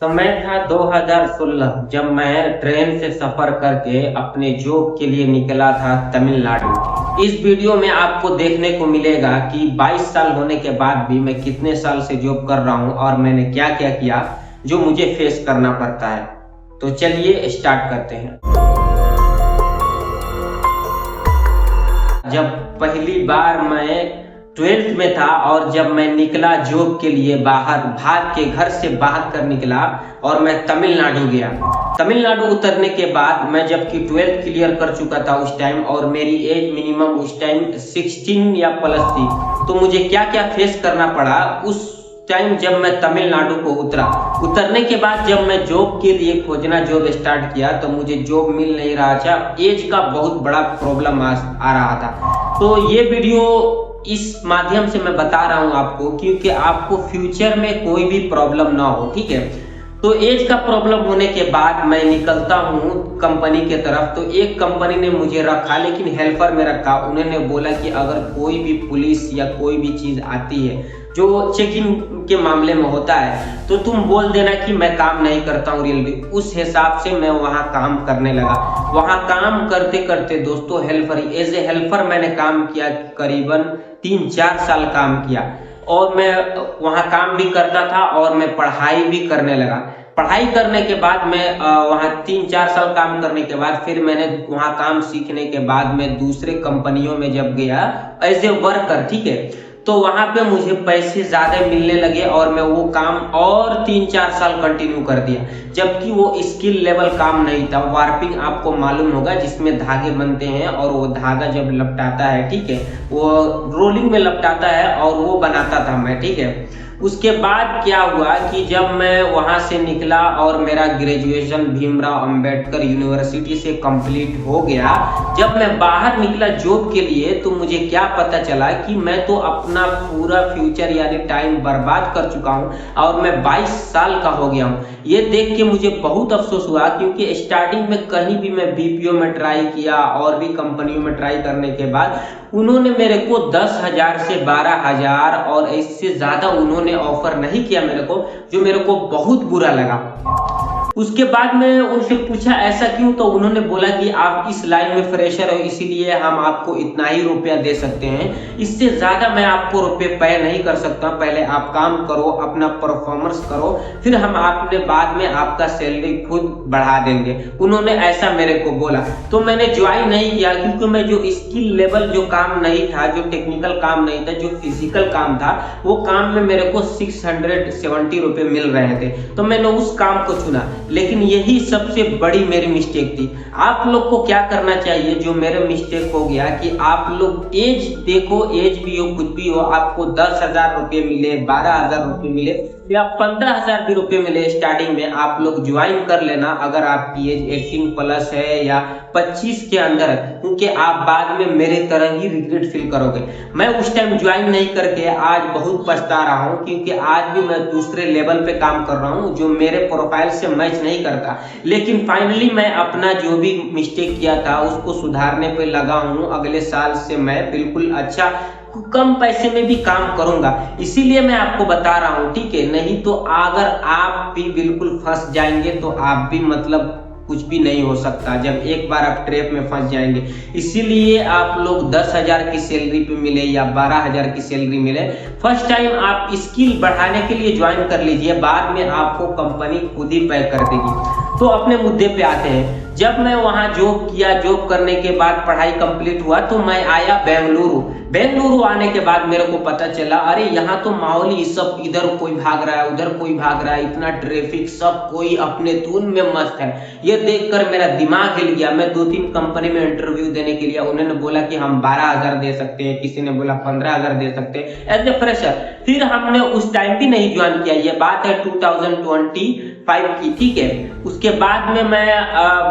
समय था 2016 जब मैं ट्रेन से सफर करके अपने जॉब के लिए निकला था तमिलनाडु। इस वीडियो में आपको देखने को मिलेगा कि 22 साल होने के बाद भी मैं कितने साल से जॉब कर रहा हूं और मैंने क्या क्या किया जो मुझे फेस करना पड़ता है। तो चलिए स्टार्ट करते हैं। जब पहली बार मैं 12th में था और जब मैं निकला जॉब के लिए बाहर, भाग के घर से भाग कर निकला और मैं तमिलनाडु गया। तमिलनाडु उतरने के बाद मैं जबकि 12th क्लियर कर चुका था उस टाइम और मेरी एज मिनिमम उस टाइम 16 या प्लस थी, तो मुझे क्या क्या फेस करना पड़ा उस टाइम जब मैं तमिलनाडु को उतरने के बाद जब मैं जॉब के लिए खोजना जॉब स्टार्ट किया तो मुझे जॉब मिल नहीं रहा था। एज का बहुत बड़ा प्रॉब्लम आ रहा था। तो ये वीडियो इस माध्यम से मैं बता रहा हूं आपको क्योंकि आपको फ्यूचर में कोई भी प्रॉब्लम ना हो, ठीक है। तो एज का प्रॉब्लम होने के बाद मैं निकलता हूं कंपनी के तरफ। तो एक कंपनी ने मुझे रखा, लेकिन हेल्पर में रखा। उन्होंने बोला कि अगर कोई भी पुलिस या कोई भी चीज आती है जो चेक इन के मामले में होता है तो तुम बोल देना कि मैं काम नहीं करता हूँ रेलवे। उस हिसाब से मैं वहाँ काम करने लगा। वहाँ काम करते करते दोस्तों एज ए हेल्पर मैंने काम किया, करीबन 3-4 साल काम किया और मैं वहाँ काम भी करता था और मैं पढ़ाई भी करने लगा। पढ़ाई करने के बाद मैं वहाँ 3-4 साल काम करने के बाद फिर मैंने वहाँ काम सीखने के बाद मैं दूसरे कंपनियों में जब गया एज ए वर्कर, ठीक है, तो वहां पे मुझे पैसे ज्यादा मिलने लगे और मैं वो काम और 3-4 साल कंटिन्यू कर दिया। जबकि वो स्किल लेवल काम नहीं था। वार्पिंग आपको मालूम होगा, जिसमें धागे बनते हैं और वो धागा जब लपटाता है, ठीक है, वो रोलिंग में लपटाता है और वो बनाता था मैं, ठीक है। उसके बाद क्या हुआ कि जब मैं वहां से निकला और मेरा ग्रेजुएशन भीमराव अंबेडकर यूनिवर्सिटी से कंप्लीट हो गया, जब मैं बाहर निकला जॉब के लिए तो मुझे क्या पता चला कि मैं तो अपना पूरा फ्यूचर यानी टाइम बर्बाद कर चुका हूं और मैं 22 साल का हो गया हूं। ये देख के मुझे बहुत अफसोस हुआ क्योंकि स्टार्टिंग में कहीं भी मैं बीपीओ में ट्राई किया और भी कंपनियों में ट्राई करने के बाद उन्होंने मेरे को 10,000 से 12,000 और इससे ज्यादा उन्होंने ऑफर नहीं किया मेरे को, जो मेरे को बहुत बुरा लगा। उसके बाद में उनसे पूछा ऐसा क्यों, तो उन्होंने बोला कि आप इस लाइन में फ्रेशर हो इसीलिए हम आपको इतना ही रुपया दे सकते हैं, इससे ज्यादा मैं आपको रुपये पे नहीं कर सकता। पहले आप काम करो, अपना परफॉर्मेंस करो, फिर हम आपने बाद में आपका सैलरी खुद बढ़ा देंगे। उन्होंने ऐसा मेरे को बोला तो मैंने ज्वाइन नहीं किया क्योंकि मैं जो स्किल लेवल जो काम नहीं था, जो टेक्निकल काम नहीं था, जो फिजिकल काम था, वो काम में मेरे को 670 रुपये मिल रहे थे, तो मैंने उस काम को चुना। लेकिन यही सबसे बड़ी मेरी मिस्टेक थी। आप लोग को क्या करना चाहिए, जो मेरे मिस्टेक हो गया कि आप लोग एज देखो, एज भी हो कुछ भी हो, आपको 10,000 रुपये मिले, 12,000 रुपये मिले या 15,000 भी रुपये मिले, स्टार्टिंग में आप लोग ज्वाइन कर लेना अगर आपकी एज 18 प्लस है या 25 के अंदर है, क्योंकि आप बाद में मेरे तरह ही रिग्रेट फील करोगे। मैं उस टाइम ज्वाइन नहीं करके आज बहुत पछता रहा हूँ क्योंकि आज भी मैं दूसरे लेवल पे काम कर रहा हूँ जो मेरे प्रोफाइल से मैच नहीं करता। लेकिन फाइनली मैं अपना जो भी मिस्टेक किया था उसको सुधारने पे लगा हूँ। अगले साल से मैं बिल्कुल अच्छा कम पैसे में भी काम करूंगा, इसीलिए मैं आपको बता रहा हूं, ठीक है। नहीं तो अगर आप भी बिल्कुल फंस जाएंगे तो आप भी मतलब कुछ भी नहीं हो सकता जब एक बार आप ट्रैप में फंस जाएंगे। इसीलिए आप लोग 10,000 की सैलरी पे मिले या 12,000 की सैलरी मिले, फर्स्ट टाइम आप स्किल बढ़ाने के लिए ज्वाइन कर लीजिए, बाद में आपको कंपनी खुद ही पे कर देगी। तो अपने मुद्दे पे आते हैं। जब मैं वहां जॉब किया, जॉब करने के बाद पढ़ाई कंप्लीट हुआ तो मैं आया बेंगलुरु आने के बाद मेरे को पता चला अरे यहाँ तो माहौल ही सब, इधर कोई भाग रहा है, उधर कोई भाग रहा है, इतना ट्रैफिक, सब कोई अपने धुन में मस्त है। ये देखकर मेरा दिमाग हिल गया। मैं 2-3 कंपनी में इंटरव्यू देने के लिए, उन्होंने बोला कि हम 12,000 दे सकते हैं, किसी ने बोला 15,000 दे सकते हैं एज ए फ्रेशर। फिर हमने उस टाइम भी नहीं ज्वाइन किया, ये बात है 2025 की, ठीक है। उसके बाद में मैं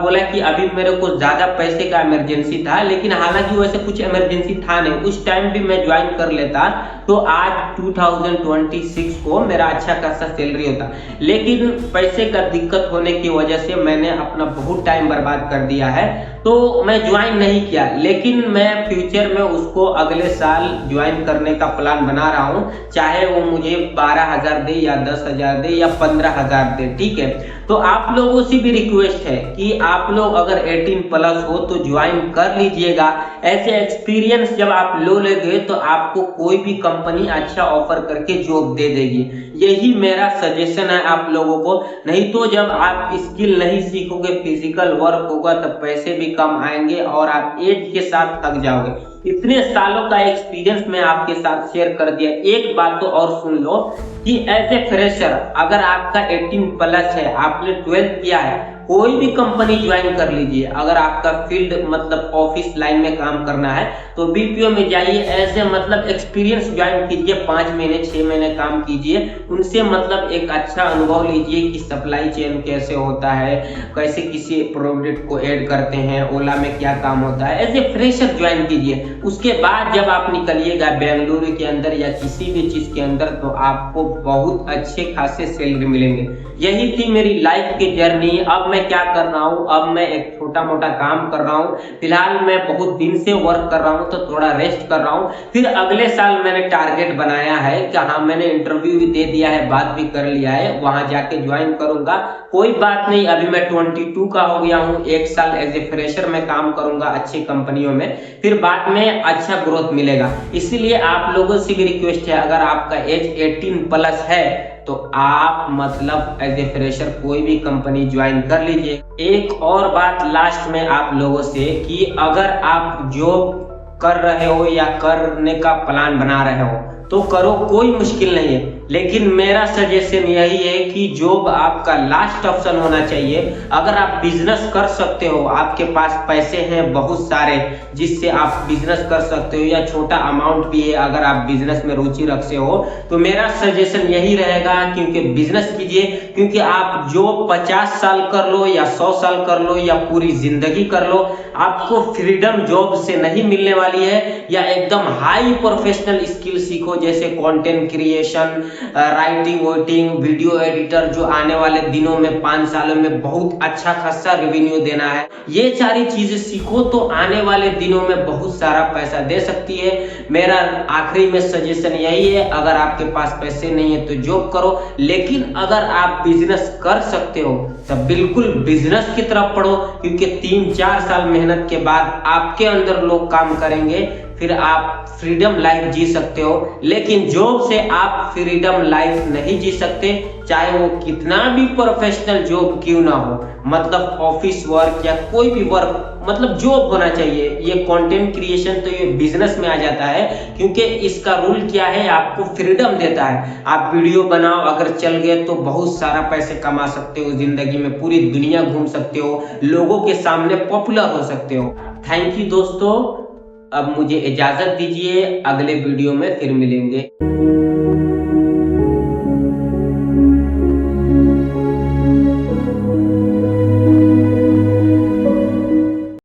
बोला कि अभी मेरे को ज्यादा पैसे का इमरजेंसी था, लेकिन हालांकि वैसे कुछ इमरजेंसी था नहीं, उस टाइम भी मैं ज्वाइन कर लेता तो आज 2026 को मेरा अच्छा खासा सैलरी होता। लेकिन पैसे का दिक्कत होने की वजह से मैंने अपना बहुत टाइम बर्बाद कर दिया है, तो मैं ज्वाइन नहीं किया। लेकिन मैं फ्यूचर में उसको अगले साल ज्वाइन करने का प्लान बना रहा हूँ, चाहे वो मुझे 12,000 दे या 10,000 दे या 15,000 दे, ठीक है। तो आप लोगों से भी रिक्वेस्ट है कि आप लोग अगर 18+ हो तो ज्वाइन कर लीजिएगा। ऐसे एक्सपीरियंस जब आप लो लेंगे तो आपको कोई भी कंपनी अच्छा ऑफर करके जॉब दे देगी। यही मेरा सजेशन है आप लोगों को। नहीं तो जब आप स्किल नहीं सीखोगे, फिजिकल वर्क होगा, तब पैसे भी कम आएंगे और आप एज के साथ थक जाओगे। इतने सालों का एक्सपीरियंस मैं आपके साथ शेयर कर दिया। एक बात तो और सुन लो कि एज ए फ्रेशर अगर आपका 18+ है, आपने 12th किया है, कोई भी कंपनी ज्वाइन कर लीजिए। अगर आपका फील्ड मतलब ऑफिस लाइन में काम करना है तो बीपीओ में जाइए, ऐसे मतलब एक्सपीरियंस ज्वाइन कीजिए, 5 महीने 6 महीने काम कीजिए, उनसे मतलब एक अच्छा अनुभव लीजिए कि सप्लाई चेन कैसे होता है, कैसे किसी प्रोडक्ट को ऐड करते हैं, ओला में क्या काम होता है। एज ए फ्रेशर ज्वाइन कीजिए। उसके बाद जब आप निकलिएगा बेंगलुरु के अंदर या किसी भी चीज के अंदर तो आपको बहुत अच्छे खासे सैलरी मिलेंगे। यही थी मेरी लाइफ की जर्नी। अब मैं क्या कर रहा हूँ, अब मैं एक छोटा मोटा काम कर रहा हूँ। फिलहाल मैं बहुत दिन से वर्क कर रहा हूँ तो थोड़ा रेस्ट कर रहा हूँ। फिर अगले साल मैंने टारगेट बनाया है कि हाँ, मैंने इंटरव्यू भी दे दिया है, बात भी कर लिया है, वहां जाके ज्वाइन करूंगा। कोई बात नहीं, अभी मैं 22 का हो गया हूँ। 1 साल एज ए फ्रेशर में काम करूंगा अच्छी कंपनियों में, फिर बाद में अच्छा ग्रोथ मिलेगा। इसीलिए आप लोगों से भी रिक्वेस्ट है, अगर आपका एज 18+ है तो आप मतलब एज ए फ्रेशर कोई भी कंपनी ज्वाइन कर लीजिए। एक और बात लास्ट में आप लोगों से कि अगर आप जॉब कर रहे हो या करने का प्लान बना रहे हो तो करो, कोई मुश्किल नहीं है। लेकिन मेरा सजेशन यही है कि जॉब आपका लास्ट ऑप्शन होना चाहिए। अगर आप बिजनेस कर सकते हो, आपके पास पैसे हैं बहुत सारे जिससे आप बिजनेस कर सकते हो, या छोटा अमाउंट भी है अगर आप बिजनेस में रुचि रखते हो, तो मेरा सजेशन यही रहेगा क्योंकि बिजनेस कीजिए। क्योंकि आप जॉब 50 साल कर लो या 100 साल कर लो या पूरी जिंदगी कर लो, आपको फ्रीडम जॉब से नहीं मिलने वाली है। या एकदम हाई प्रोफेशनल स्किल सीखो, जैसे content creation, writing voting, video editor, जो आने वाले दिनों में 5 सालों में बहुत अच्छा खासा रेवेन्यू देना है। ये सारी चीजें सीखो तो आने वाले दिनों में बहुत सारा पैसा दे सकती है। मेरा आखिरी में सजेशन यही है, अगर आपके पास पैसे नहीं है तो जॉब करो, लेकिन अगर आप बिजनेस कर सकते हो तब बिल्कुल बिजनेस की तरफ पढ़ो। क्योंकि 3-4 साल मेहनत के बाद आपके अंदर लोग काम करेंगे, फिर आप फ्रीडम लाइफ जी सकते हो। लेकिन जॉब से आप फ्रीडम लाइफ नहीं जी सकते, चाहे वो कितना भी प्रोफेशनल जॉब क्यों ना हो। मतलब ऑफिस वर्क या कोई भी वर्क, मतलब जॉब होना चाहिए। ये कंटेंट क्रिएशन तो ये बिजनेस में आ जाता है, क्योंकि इसका रूल क्या है, आपको फ्रीडम देता है। आप वीडियो बनाओ, अगर चल गए तो बहुत सारा पैसे कमा सकते हो, जिंदगी में पूरी दुनिया घूम सकते हो, लोगों के सामने पॉपुलर हो सकते हो। थैंक यू दोस्तों, अब मुझे इजाजत दीजिए, अगले वीडियो में फिर मिलेंगे।